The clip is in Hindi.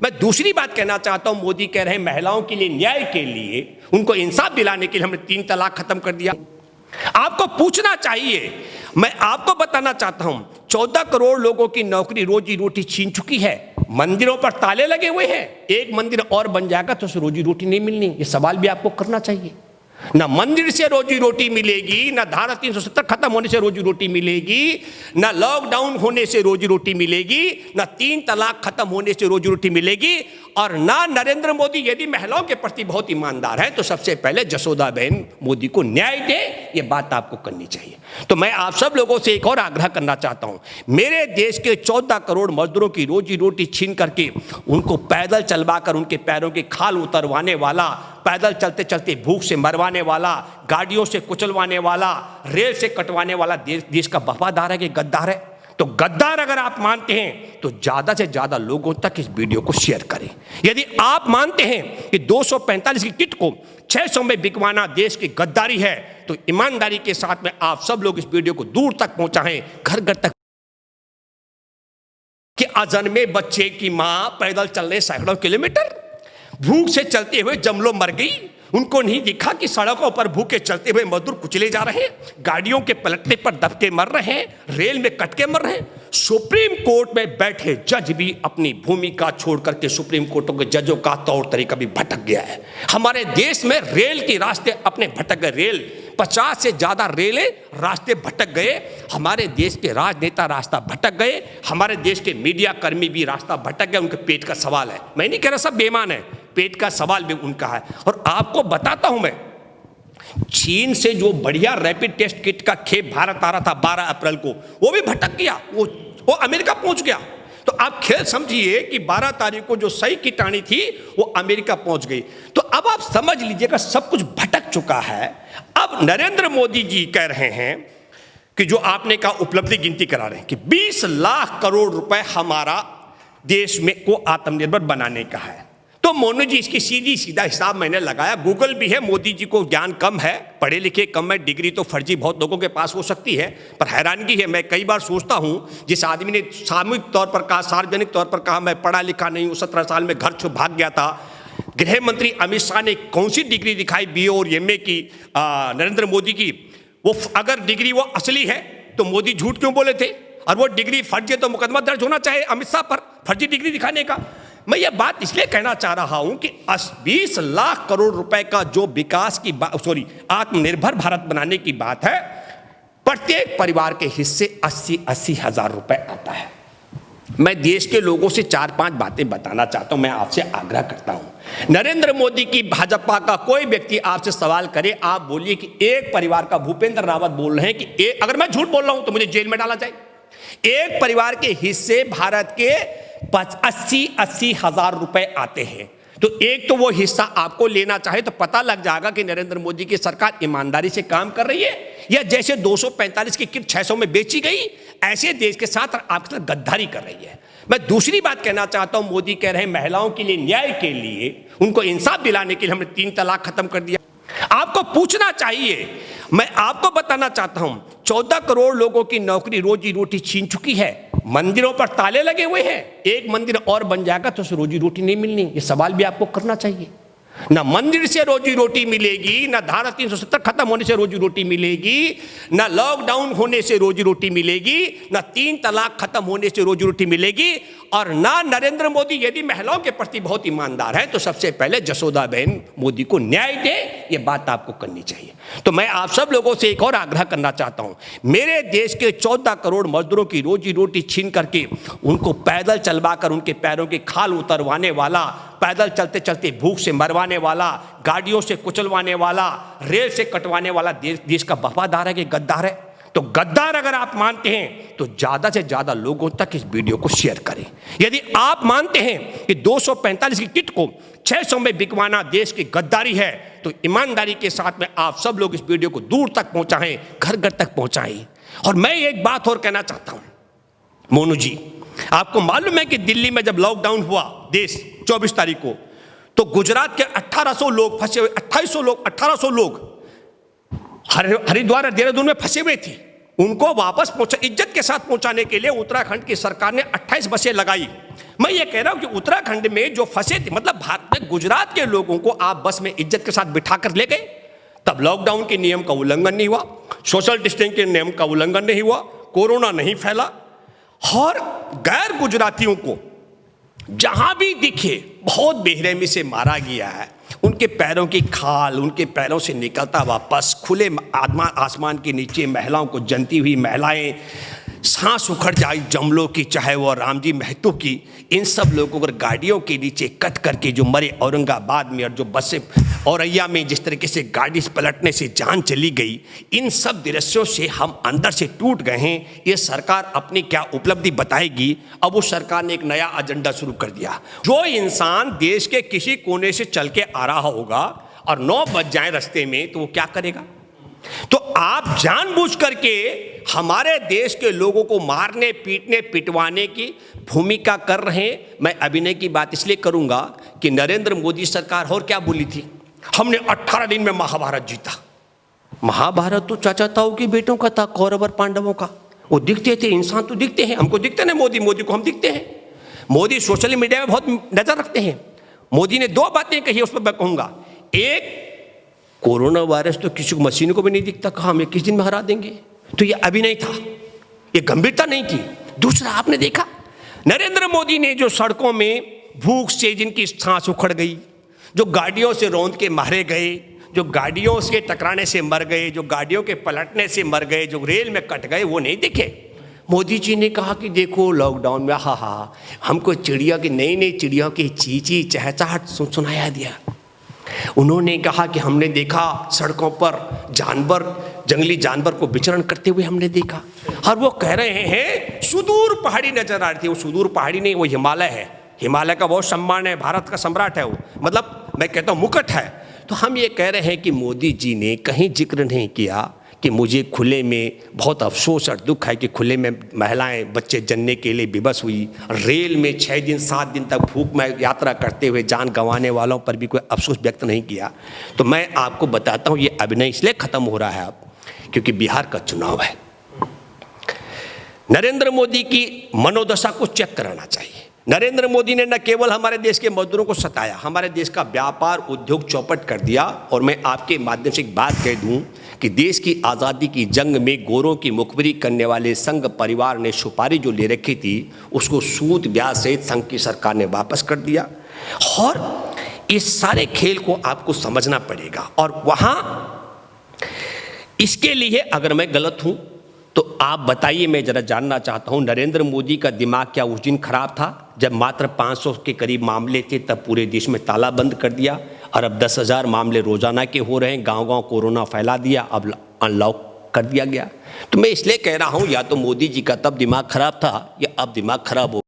मैं दूसरी बात कहना चाहता हूं, मोदी कह रहे हैं महिलाओं के लिए न्याय के लिए, उनको इंसाफ दिलाने के लिए हमने 3 तलाक खत्म कर दिया। आपको पूछना चाहिए, मैं आपको बताना चाहता हूं 14 करोड़ लोगों की नौकरी रोजी रोटी छीन चुकी है। मंदिरों पर ताले लगे हुए हैं, एक मंदिर और बन जाएगा तो उसे रोजी रोटी नहीं मिलनी। ये सवाल भी आपको करना चाहिए। ना मंदिर से रोजी रोटी मिलेगी, ना धारा 370 खत्म होने से रोजी रोटी मिलेगी, ना लॉकडाउन होने से रोजी रोटी मिलेगी, ना 3 तलाक खत्म होने से रोजी रोटी मिलेगी, और ना नरेंद्र मोदी यदि महिलाओं के प्रति बहुत ईमानदार है तो सबसे पहले जसोदा बहन मोदी को न्याय दे। ये बात आपको करनी चाहिए। तो मैं आप सब लोगों से एक और आग्रह करना चाहता हूं, मेरे देश के 14 करोड़ मजदूरों की रोजी रोटी छीन करके उनको पैदल चलवाकर उनके पैरों की खाल उतरवाने वाला, पैदल चलते चलते भूख से मरवाने वाला, गाड़ियों से कुचलवाने वाला, रेल से कटवाने वाला देश का वफादार है कि गद्दार है? तो गद्दार अगर आप मानते हैं तो ज्यादा से ज्यादा लोगों तक इस वीडियो को शेयर करें। यदि आप मानते हैं कि 245 की किट को 600 में बिकवाना देश की गद्दारी है तो ईमानदारी के साथ में आप सब लोग इस वीडियो को दूर तक पहुंचाएं, घर घर तक। कि अजन्मे बच्चे की मां पैदल चल रहे सैकड़ों किलोमीटर, भूख से चलते हुए जमलो मर गई। उनको नहीं दिखा कि सड़कों पर भूखे चलते हुए मजदूर कुचले जा रहे हैं, गाड़ियों के पलटने पर दबके मर रहे हैं, रेल में कटके मर रहे हैं। सुप्रीम कोर्ट में बैठे जज भी अपनी भूमिका छोड़ करके सुप्रीम कोर्टों के जजों का तौर तरीका भी भटक गया है। हमारे देश में रेल के रास्ते अपने भटक गए। रेल 50 से ज्यादा रेलें रास्ते भटक गए। हमारे देश के राजनेता रास्ता भटक गए, हमारे देश के मीडिया कर्मी भी रास्ता भटक गए। उनके पेट का सवाल है, मैं नहीं कह रहा सब बेईमान है, पेट का सवाल भी उनका है। और आपको बताता हूं मैं, चीन से जो बढ़िया रैपिड टेस्ट किट का खेप भारत आ रहा था 12 अप्रैल को, वो भी भटक गया, वो अमेरिका पहुंच गया। तो आप खेल समझिए कि 12 तारीख को जो सही किट आनी थी वो अमेरिका पहुंच गई। तो अब आप समझ लीजिएगा सब कुछ भटक चुका है। अब नरेंद्र मोदी जी कह रहे हैं कि जो आपने कहा उपलब्धि गिनती करा रहे हैं कि 20 लाख करोड़ रुपए हमारा देश में को आत्मनिर्भर बनाने का है। तो मोनू जी इसकी सीधी सीधा हिसाब मैंने लगाया, गूगल भी है, मोदी जी को ज्ञान कम है, पढ़े लिखे कम है, डिग्री तो फर्जी बहुत लोगों के पास हो सकती है, पर हैरानगी है, मैं कई बार सोचता हूं जिस आदमी ने सामूहिक तौर पर कहा, सार्वजनिक तौर पर कहा मैं पढ़ा लिखा नहीं हूं, 17 साल में घर छोड़ भाग गया था, गृह मंत्री अमित शाह ने कौन सी डिग्री दिखाई BA और MA की नरेंद्र मोदी की? वो अगर डिग्री वो असली है तो मोदी झूठ क्यों बोले थे, और वो डिग्री फर्जी है तो मुकदमा दर्ज होना चाहिए अमित शाह पर फर्जी डिग्री दिखाने का। मैं ये बात इसलिए कहना चाह रहा हूं कि 20 लाख करोड़ रुपए का जो विकास की आत्मनिर्भर भारत बनाने की बात है, प्रत्येक परिवार के हिस्से 80-80 हजार रुपए आता है। मैं देश के लोगों से 4-5 बातें बताना चाहता हूं, मैं आपसे आग्रह करता हूं। नरेंद्र मोदी की भाजपा का कोई व्यक्ति आपसे सवाल करे, आप बोलिए कि एक परिवार का, भूपेंद्र रावत बोल रहे हैं कि अगर मैं झूठ बोल रहा हूं तो मुझे जेल में डाला जाए, एक परिवार के हिस्से भारत के 80-80 हजार रुपए आते हैं। तो एक तो वो हिस्सा आपको लेना चाहे तो पता लग जाएगा कि नरेंद्र मोदी की सरकार ईमानदारी से काम कर रही है, या जैसे 245 की किट 600 में बेची गई ऐसे देश के साथ आपके साथ गद्दारी कर रही है। मैं दूसरी बात कहना चाहता हूं, मोदी कह रहे हैं महिलाओं के लिए न्याय के लिए, उनको इंसाफ दिलाने के लिए हमने 3 तलाक खत्म कर दिया। आपको पूछना चाहिए, मैं आपको बताना चाहता हूं 14 करोड़ लोगों की नौकरी रोजी रोटी छीन चुकी है। मंदिरों पर ताले लगे हुए हैं, एक मंदिर और बन जाएगा तो उसे रोजी रोटी नहीं मिलनी। ये सवाल भी आपको करना चाहिए। ना मंदिर से रोजी रोटी मिलेगी, ना धारा 370 खत्म होने से रोजी रोटी मिलेगी, ना लॉकडाउन होने से रोजी रोटी मिलेगी, ना 3 तलाक खत्म होने से रोजी रोटी मिलेगी, और ना नरेंद्र मोदी यदि महिलाओं के प्रति बहुत ईमानदार है तो सबसे पहले जसोदा बहन मोदी को न्याय दे। ये बात आपको करनी चाहिए। तो मैं आप सब लोगों से एक और आग्रह करना चाहता हूं, मेरे देश के 14 करोड़ मजदूरों की रोजी रोटी छीन करके उनको पैदल चलवाकर उनके पैरों की खाल उतरवाने वाला, पैदल चलते चलते भूख से मरवाने वाला, गाड़ियों से कुचलवाने वाला, रेल से कटवाने वाला देश का वफादार है कि गद्दार है? तो गद्दार अगर आप मानते हैं तो ज्यादा से ज्यादा लोगों तक इस वीडियो को शेयर करें। यदि आप मानते हैं कि 245 की किट को 600 में बिकवाना देश की गद्दारी है तो ईमानदारी के साथ में आप सब लोग इस वीडियो को दूर तक पहुंचाएं, घर घर तक पहुंचाएं। और मैं एक बात और कहना चाहता हूं, मोनू जी आपको मालूम है कि दिल्ली में जब लॉकडाउन हुआ देश 24 तारीख को, तो गुजरात के 1800 लोग फंसे हुए, 1800 लोग हरिद्वार और देहरादून में फंसे हुए थे। उनको वापस इज्जत के साथ पहुंचाने के लिए उत्तराखंड की सरकार ने 28 बसें लगाई। मैं ये कह रहा हूं कि उत्तराखंड में जो फंसे थे, मतलब भारत में गुजरात के लोगों को आप बस में इज्जत के साथ बिठा कर ले गए, तब लॉकडाउन के नियम का उल्लंघन नहीं हुआ, सोशल डिस्टेंसिंग के नियम का उल्लंघन नहीं हुआ, कोरोना नहीं फैला। और गैर गुजरातियों को जहां भी दिखे बहुत बेरहमी से मारा गया है। उनके पैरों की खाल उनके पैरों से निकलता वापस खुले आसमान के नीचे महिलाओं को जनती हुई महिलाएं, सांस उखड़ जाए जमलों की, चाहे वो रामजी महतो की, इन सब लोगों को गाड़ियों के नीचे कट करके जो मरे औरंगाबाद में, और जो बसें औरैया में जिस तरीके से गाड़ी पलटने से जान चली गई, इन सब दृश्यों से हम अंदर से टूट गए हैं। ये सरकार अपनी क्या उपलब्धि बताएगी? अब उस सरकार ने एक नया एजेंडा शुरू कर दिया। जो इंसान देश के किसी कोने से चल के आ रहा होगा और 9 बज जाए रास्ते में, तो वो क्या करेगा? तो आप जानबूझ करके हमारे देश के लोगों को मारने पीटने पिटवाने की भूमिका कर रहे हैं। मैं अभिनय की बात इसलिए करूंगा कि नरेंद्र मोदी सरकार और क्या बोली थी, हमने 18 दिन में महाभारत जीता। महाभारत तो चाचा ताऊ के बेटों का था, कौरव और पांडवों का। वो दिखते थे, इंसान तो दिखते हैं, हमको दिखते ना मोदी को हम दिखते हैं। मोदी सोशल मीडिया में बहुत नजर रखते हैं। मोदी ने 2 बातें कही, उस पर मैं कहूंगा। एक, कोरोना वायरस तो किसी को मशीन को भी नहीं दिखता, कहा हम 21 दिन में हरा देंगे, तो ये अभिनय था, ये गंभीरता नहीं थी। दूसरा, आपने देखा नरेंद्र मोदी ने जो सड़कों में भूख से जिनकी सांस उखड़ गई, जो गाड़ियों से रौंद के मारे गए, जो गाड़ियों से टकराने से मर गए, जो गाड़ियों के पलटने से मर गए, जो रेल में कट गए, वो नहीं दिखे। मोदी जी ने कहा कि देखो लॉकडाउन में हा हमको चिड़िया की नई चिड़ियों की चींची चहचहाट सुनाया दिया। उन्होंने कहा कि हमने देखा सड़कों पर जानवर, जंगली जानवर को विचरण करते हुए हमने देखा। और वो कह रहे हैं सुदूर पहाड़ी नजर आ रही थी। वो सुदूर पहाड़ी नहीं, वो हिमालय है। हिमालय का बहुत सम्मान है, भारत का सम्राट है वो, मतलब मैं कहता हूँ मुकुट है। तो हम ये कह रहे हैं कि मोदी जी ने कहीं जिक्र नहीं किया कि मुझे खुले में बहुत अफसोस और दुख है कि खुले में महिलाएं बच्चे जन्ने के लिए विवश हुई। रेल में 6 दिन 7 दिन तक भूख में यात्रा करते हुए जान गंवाने वालों पर भी कोई अफसोस व्यक्त नहीं किया। तो मैं आपको बताता हूँ, ये अभिनय इसलिए ख़त्म हो रहा है अब क्योंकि बिहार का चुनाव है। नरेंद्र मोदी की मनोदशा को चेक कराना चाहिए। नरेंद्र मोदी ने न केवल हमारे देश के मजदूरों को सताया, हमारे देश का व्यापार उद्योग चौपट कर दिया। और मैं आपके माध्यम से एक बात कह दूं कि देश की आज़ादी की जंग में गोरों की मुखबिरी करने वाले संघ परिवार ने सुपारी जो ले रखी थी, उसको सूद ब्याज सहित संघ की सरकार ने वापस कर दिया। और इस सारे खेल को आपको समझना पड़ेगा। और वहाँ इसके लिए अगर मैं गलत हूँ तो आप बताइए, मैं जरा जानना चाहता हूँ। नरेंद्र मोदी का दिमाग क्या उस दिन खराब था जब मात्र 500 के करीब मामले थे, तब पूरे देश में ताला बंद कर दिया और अब 10,000 मामले रोजाना के हो रहे हैं, गांव-गांव कोरोना फैला दिया, अब अनलॉक कर दिया गया। तो मैं इसलिए कह रहा हूँ, या तो मोदी जी का तब दिमाग खराब था या अब दिमाग खराब हो